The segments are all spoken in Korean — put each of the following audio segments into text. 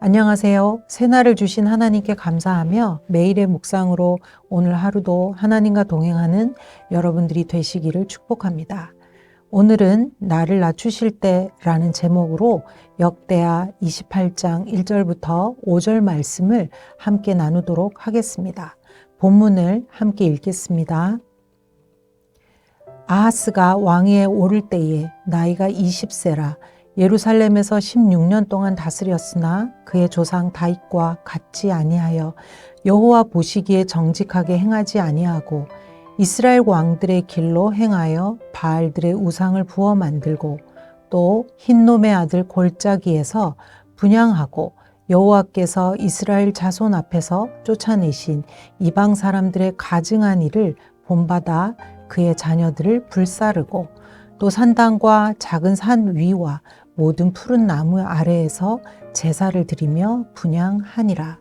안녕하세요. 새날을 주신 하나님께 감사하며 매일의 묵상으로 오늘 하루도 하나님과 동행하는 여러분들이 되시기를 축복합니다. 오늘은 나를 낮추실 때라는 제목으로 역대하 28장 1절부터 5절 말씀을 함께 나누도록 하겠습니다. 본문을 함께 읽겠습니다. 아하스가 왕위에 오를 때에 나이가 20세라 예루살렘에서 16년 동안 다스렸으나 그의 조상 다윗과 같지 아니하여 여호와 보시기에 정직하게 행하지 아니하고 이스라엘 왕들의 길로 행하여 바알들의 우상을 부어 만들고 또 흰놈의 아들 골짜기에서 분향하고 여호와께서 이스라엘 자손 앞에서 쫓아내신 이방 사람들의 가증한 일을 본받아 그의 자녀들을 불사르고 또 산당과 작은 산 위와 모든 푸른 나무 아래에서 제사를 드리며 분향하니라.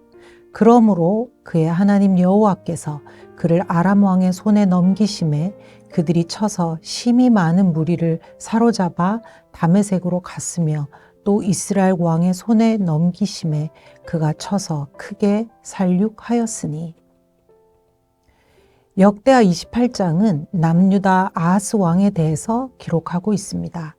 그러므로 그의 하나님 여호와께서 그를 아람 왕의 손에 넘기심에 그들이 쳐서 심히 많은 무리를 사로잡아 다메섹으로 갔으며 또 이스라엘 왕의 손에 넘기심에 그가 쳐서 크게 살육하였으니. 역대하 28장은 남유다 아하스 왕에 대해서 기록하고 있습니다.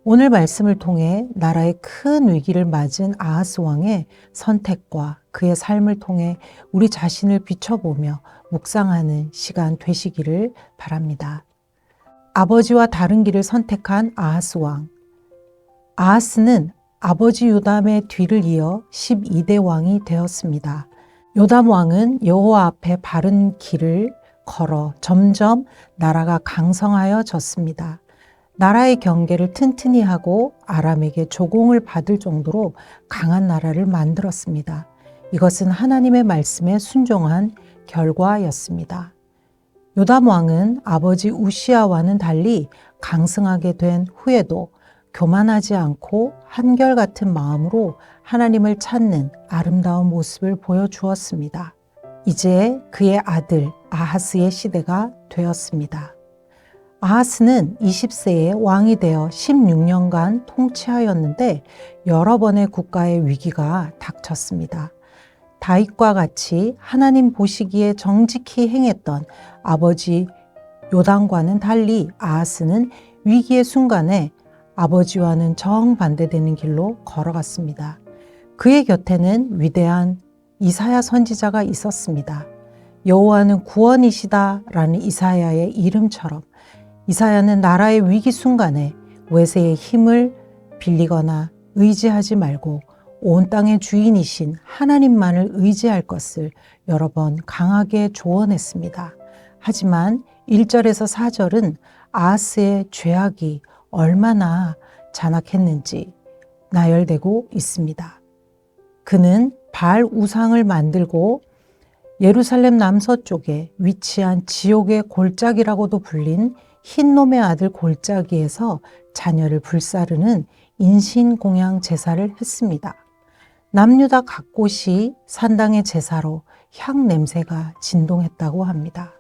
오늘 말씀을 통해 나라의 큰 위기를 맞은 아하스 왕의 선택과 그의 삶을 통해 우리 자신을 비춰보며 묵상하는 시간 되시기를 바랍니다. 아버지와 다른 길을 선택한 아하스 왕. 아하스는 아버지 요담의 뒤를 이어 12대 왕이 되었습니다. 요담 왕은 여호와 앞에 바른 길을 걸어 점점 나라가 강성하여졌습니다. 나라의 경계를 튼튼히 하고 아람에게 조공을 받을 정도로 강한 나라를 만들었습니다. 이것은 하나님의 말씀에 순종한 결과였습니다. 요담 왕은 아버지 우시아와는 달리 강성하게 된 후에도 교만하지 않고 한결같은 마음으로 하나님을 찾는 아름다운 모습을 보여주었습니다. 이제 그의 아들 아하스의 시대가 되었습니다. 아하스는 20세에 왕이 되어 16년간 통치하였는데 여러 번의 국가의 위기가 닥쳤습니다. 다윗과 같이 하나님 보시기에 정직히 행했던 아버지 요담과는 달리 아하스는 위기의 순간에 아버지와는 정반대되는 길로 걸어갔습니다. 그의 곁에는 위대한 이사야 선지자가 있었습니다. 여호와는 구원이시다라는 이사야의 이름처럼 이사야는 나라의 위기 순간에 외세의 힘을 빌리거나 의지하지 말고 온 땅의 주인이신 하나님만을 의지할 것을 여러 번 강하게 조언했습니다. 하지만 1절에서 4절은 아하스의 죄악이 얼마나 잔악했는지 나열되고 있습니다. 그는 바알 우상을 만들고 예루살렘 남서쪽에 위치한 지옥의 골짜기라고도 불린 흰놈의 아들 골짜기에서 자녀를 불사르는 인신공양 제사를 했습니다. 남유다 각곳이 산당의 제사로 향 냄새가 진동했다고 합니다.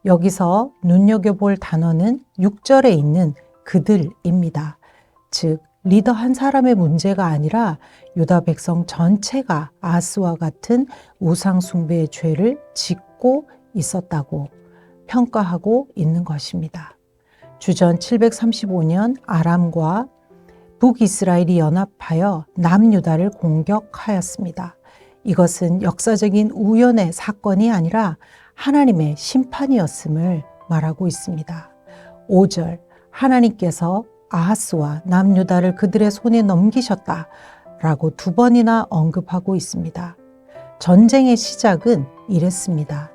여기서 눈여겨볼 단어는 6절에 있는 그들입니다. 즉 리더 한 사람의 문제가 아니라 유다 백성 전체가 아하스와 같은 우상 숭배의 죄를 짓고 있었다고 평가하고 있는 것입니다. 주전 735년 아람과 북이스라엘이 연합하여 남유다를 공격하였습니다. 이것은 역사적인 우연의 사건이 아니라 하나님의 심판이었음을 말하고 있습니다. 5절 하나님께서 아하스와 남유다를 그들의 손에 넘기셨다라고 2번이나 언급하고 있습니다. 전쟁의 시작은 이랬습니다.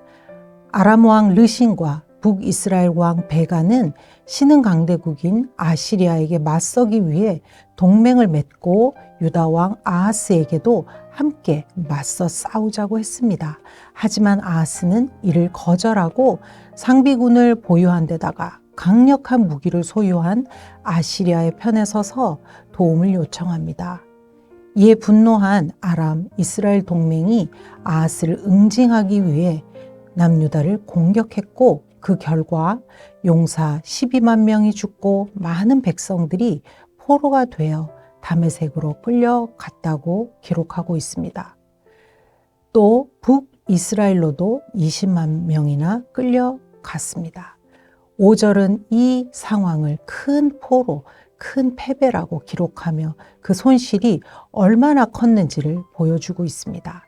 아람 왕 르신과 북이스라엘 왕 베가는 신흥 강대국인 아시리아에게 맞서기 위해 동맹을 맺고 유다 왕 아하스에게도 함께 맞서 싸우자고 했습니다. 하지만 아하스는 이를 거절하고 상비군을 보유한 데다가 강력한 무기를 소유한 아시리아의 편에 서서 도움을 요청합니다. 이에 분노한 아람, 이스라엘 동맹이 아하스를 응징하기 위해 남유다를 공격했고 그 결과 용사 12만 명이 죽고 많은 백성들이 포로가 되어 다메섹으로 끌려갔다고 기록하고 있습니다. 또 북이스라엘로도 20만 명이나 끌려갔습니다. 5절은 이 상황을 큰 포로, 큰 패배라고 기록하며 그 손실이 얼마나 컸는지를 보여주고 있습니다.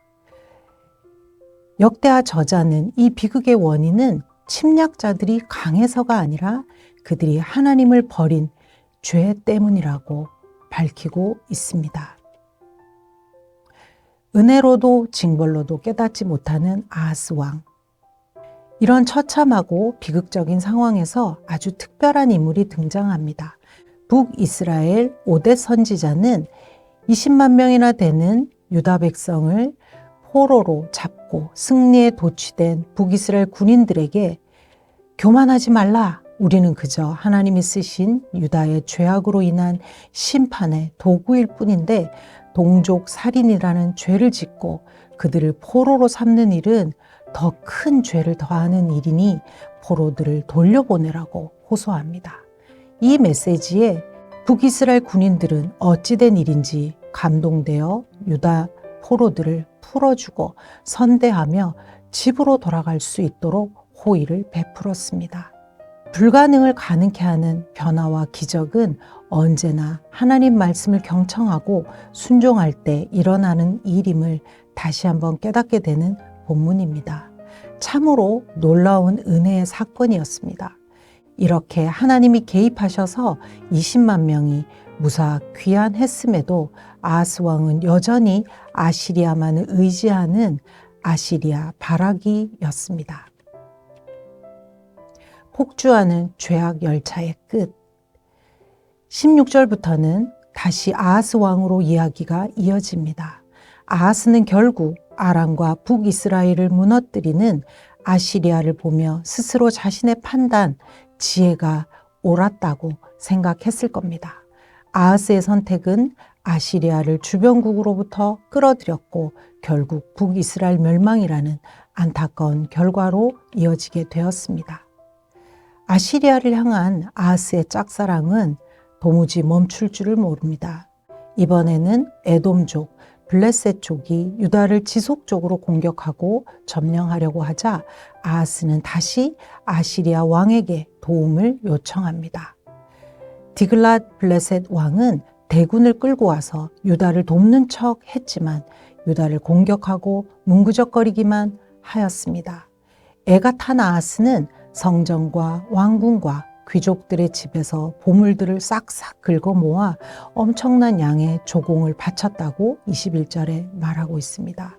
역대하 저자는 이 비극의 원인은 침략자들이 강해서가 아니라 그들이 하나님을 버린 죄 때문이라고 밝히고 있습니다. 은혜로도 징벌로도 깨닫지 못하는 아하스 왕. 이런 처참하고 비극적인 상황에서 아주 특별한 인물이 등장합니다. 북이스라엘 오뎃 선지자는 20만 명이나 되는 유다 백성을 포로로 잡고 승리에 도취된 북이스라엘 군인들에게 교만하지 말라. 우리는 그저 하나님이 쓰신 유다의 죄악으로 인한 심판의 도구일 뿐인데 동족 살인이라는 죄를 짓고 그들을 포로로 삼는 일은 더 큰 죄를 더하는 일이니 포로들을 돌려보내라고 호소합니다. 이 메시지에 북이스라엘 군인들은 어찌된 일인지 감동되어 유다 포로들을 풀어주고 선대하며 집으로 돌아갈 수 있도록 호의를 베풀었습니다. 불가능을 가능케 하는 변화와 기적은 언제나 하나님 말씀을 경청하고 순종할 때 일어나는 일임을 다시 한번 깨닫게 되는 본문입니다. 참으로 놀라운 은혜의 사건이었습니다. 이렇게 하나님이 개입하셔서 20만 명이 무사 귀환했음에도 아하스 왕은 여전히 아시리아만을 의지하는 아시리아 바라기였습니다. 폭주하는 죄악 열차의 끝. 16절부터는 다시 아하스 왕으로 이야기가 이어집니다. 아하스는 결국 아람과 북이스라엘을 무너뜨리는 아시리아를 보며 스스로 자신의 판단, 지혜가 옳았다고 생각했을 겁니다. 아하스의 선택은 아시리아를 주변국으로부터 끌어들였고 결국 북이스라엘 멸망이라는 안타까운 결과로 이어지게 되었습니다. 아시리아를 향한 아하스의 짝사랑은 도무지 멈출 줄을 모릅니다. 이번에는 에돔족, 블레셋족이 유다를 지속적으로 공격하고 점령하려고 하자 아하스는 다시 아시리아 왕에게 도움을 요청합니다. 디글랏 블레셋 왕은 대군을 끌고 와서 유다를 돕는 척 했지만 유다를 공격하고 문구적거리기만 하였습니다. 애가 탄 아하스는 성전과 왕궁과 귀족들의 집에서 보물들을 싹싹 긁어 모아 엄청난 양의 조공을 바쳤다고 21절에 말하고 있습니다.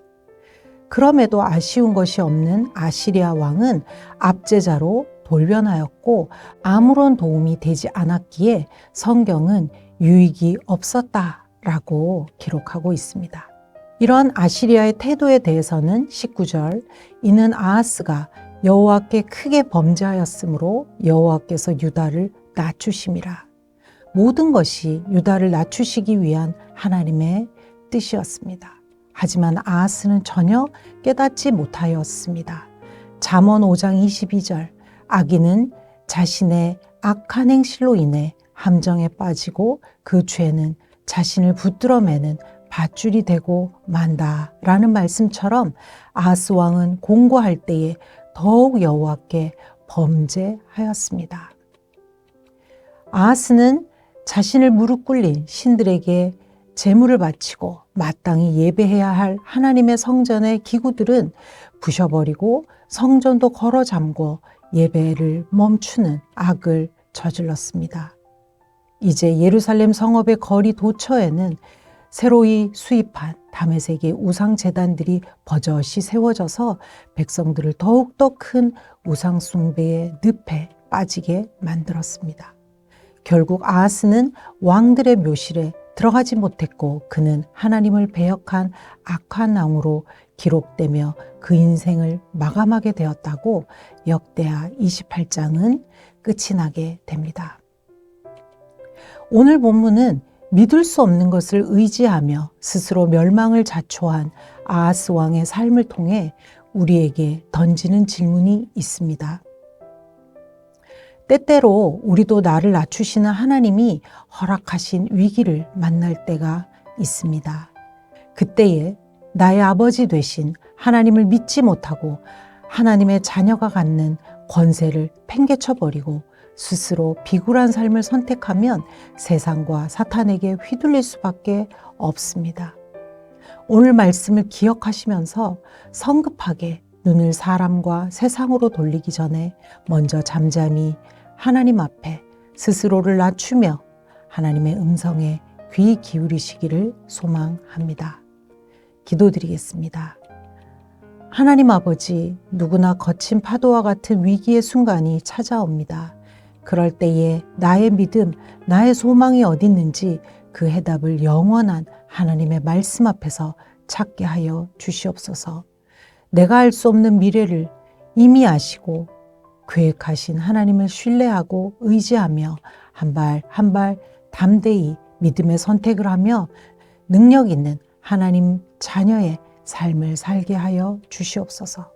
그럼에도 아쉬운 것이 없는 아시리아 왕은 압제자로 돌변하였고 아무런 도움이 되지 않았기에 성경은 유익이 없었다라고 기록하고 있습니다. 이런 아시리아의 태도에 대해서는 19절, 이는 아하스가 여호와께 크게 범죄하였으므로 여호와께서 유다를 낮추심이라. 모든 것이 유다를 낮추시기 위한 하나님의 뜻이었습니다. 하지만 아하스는 전혀 깨닫지 못하였습니다. 잠언 5장 22절, 악인은 자신의 악한 행실로 인해 함정에 빠지고 그 죄는 자신을 붙들어매는 밧줄이 되고 만다라는 말씀처럼 아하스 왕은 공고할 때에 더욱 여호와께 범죄하였습니다. 아하스는 자신을 무릎 꿇린 신들에게 제물을 바치고 마땅히 예배해야 할 하나님의 성전의 기구들은 부셔버리고 성전도 걸어 잠고 예배를 멈추는 악을 저질렀습니다. 이제 예루살렘 성읍의 거리 도처에는 새로이 수입한 다메섹의 우상 제단들이 버젓이 세워져서 백성들을 더욱더 큰 우상 숭배의 늪에 빠지게 만들었습니다. 결국 아하스는 왕들의 묘실에 들어가지 못했고 그는 하나님을 배역한 악한 왕으로 기록되며 그 인생을 마감하게 되었다고 역대하 28장은 끝이 나게 됩니다. 오늘 본문은 믿을 수 없는 것을 의지하며 스스로 멸망을 자초한 아하스 왕의 삶을 통해 우리에게 던지는 질문이 있습니다. 때때로 우리도 나를 낮추시는 하나님이 허락하신 위기를 만날 때가 있습니다. 그때에 나의 아버지 되신 하나님을 믿지 못하고 하나님의 자녀가 갖는 권세를 팽개쳐버리고 스스로 비굴한 삶을 선택하면 세상과 사탄에게 휘둘릴 수밖에 없습니다. 오늘 말씀을 기억하시면서 성급하게 눈을 사람과 세상으로 돌리기 전에 먼저 잠잠히 하나님 앞에 스스로를 낮추며 하나님의 음성에 귀 기울이시기를 소망합니다. 기도드리겠습니다. 하나님 아버지, 누구나 거친 파도와 같은 위기의 순간이 찾아옵니다. 그럴 때에 나의 믿음, 나의 소망이 어디 있는지 그 해답을 영원한 하나님의 말씀 앞에서 찾게 하여 주시옵소서. 내가 알 수 없는 미래를 이미 아시고 계획하신 하나님을 신뢰하고 의지하며 한 발 한 발 담대히 믿음의 선택을 하며 능력 있는 하나님 자녀의 삶을 살게 하여 주시옵소서.